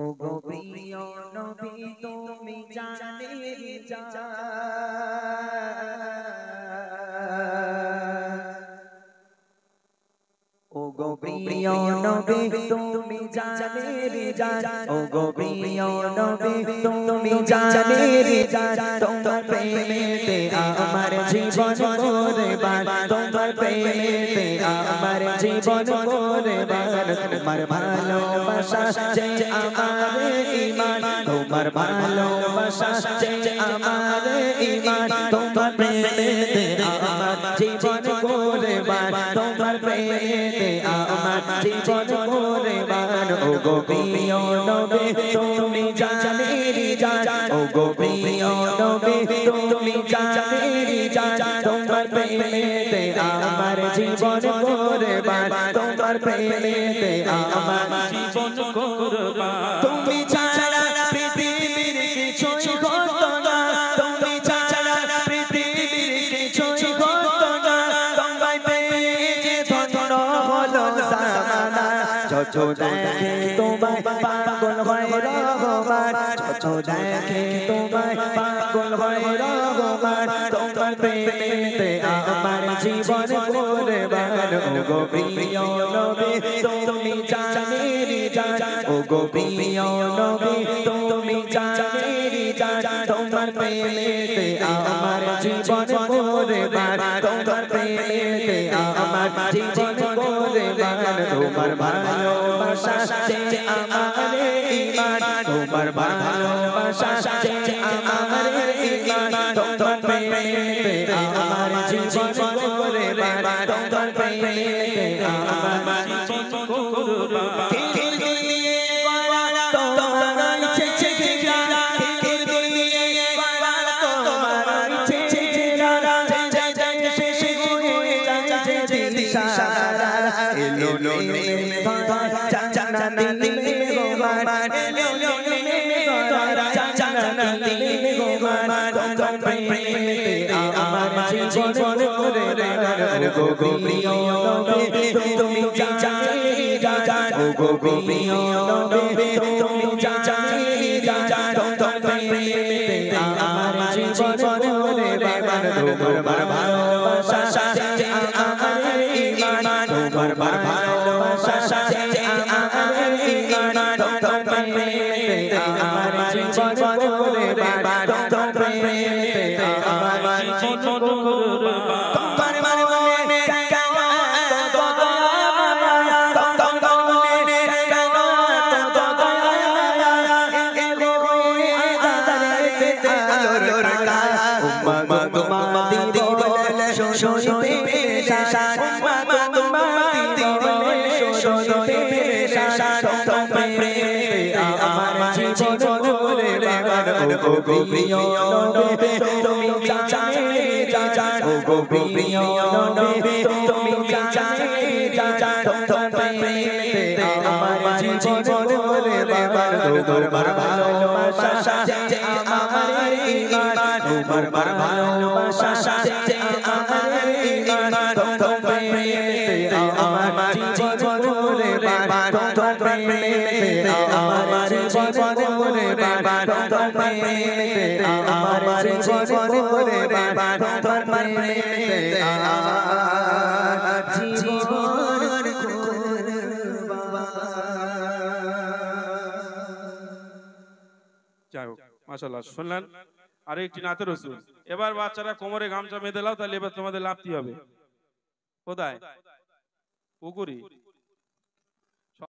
ও গো প্রিয় নবী তুমি জানের জান ও গো প্রিয় নবী তুমি জানের জান ও গো প্রিয় নবী তুমি জানের জান তোমার প্রেমেতে আমার জীবন কুরবান তোমার প্রেমেতে আমার জীবন কুরবান তোমার ভালোবাসা যে আমার ঈমান তোমার ভালোবাসা যে আমার ঈমান তোমার প্রেমেতে আমার জীবন কুরবান তোমার প্রেমেতে আমার জীবন কুরবান ও গো প্রিয় নবী তুমি জানের জান ও গো প্রিয় নবী তুমি জানের জান তোমার প্রেমেতে আমার জীবন কুরবান তোমার প্রেমেতে আমার জীবন কুরবান তুমি ছাড়া পৃথিবীর কিছুই হতো না তুমি ছাড়া পৃথিবীর কিছুই হতো না তোমায় পেয়ে যে ধন্য হলো জামানা যত দেখে তোমায় পাগল হয় রহমান যত দেখে তোমায় পাগল হয় রহমান তোমার প্রেমেতে আমার জীবন কুরবান ও গো প্রিয় নবী তুমি জানের জান ও গো প্রিয় নবী তুমি জানের জান তোমার প্রেমেতে আমার জীবন কুরবান তোমার প্রেমেতে আমার জীবন কুরবান তোমার ভালোবাসা যে আমার ঈমান তোমার ভালোবাসা যে আমার ঈমান তোমার প্রেমেতে আমার জীবন কুরবান তোমার প্রেমেতে আমার জীবন কুরবান গো প্রিয় নবী তুমি জানের জান ও গো প্রিয় নবী তুমি জানের জান তোমার প্রেমেতে আমার জীবন কুরবান তোমার ভালোবাসা যে আমার ঈমান তোমার ভালোবাসা যে আমার ঈমান তোমার প্রেমেতে আমার জীবন কুরবান তোমার প্রেমেতে আমার জীবন কুরবান ও গো প্রিয় নবী তুমি জানের জান ও গো প্রিয় নবী তুমি জানের জান তোমার প্রেমেতে আমার জীবন কুরবান তোমার ভালোবাসা যে আমার ঈমান তোমার ভালোবাসা যে আমার ঈমান তোমার প্রেমেতে আমার জীবন কুরবান তোমার প্রেমেতে আমার জীবন কুরবান তোমার প্রেমেতে আমার জীবন কুরবান তোমার প্রেমেতে আমার জীবন কুরবান। যাই হোক মাশাআল্লাহ শুনলেন আরো একটি নাতে রাসূল। এবার বাচ্চারা কোমরে গামছা বেঁধে নাও, তাহলে এবার তোমাদের লাফতে হবে। কোথায়? পুকুরি।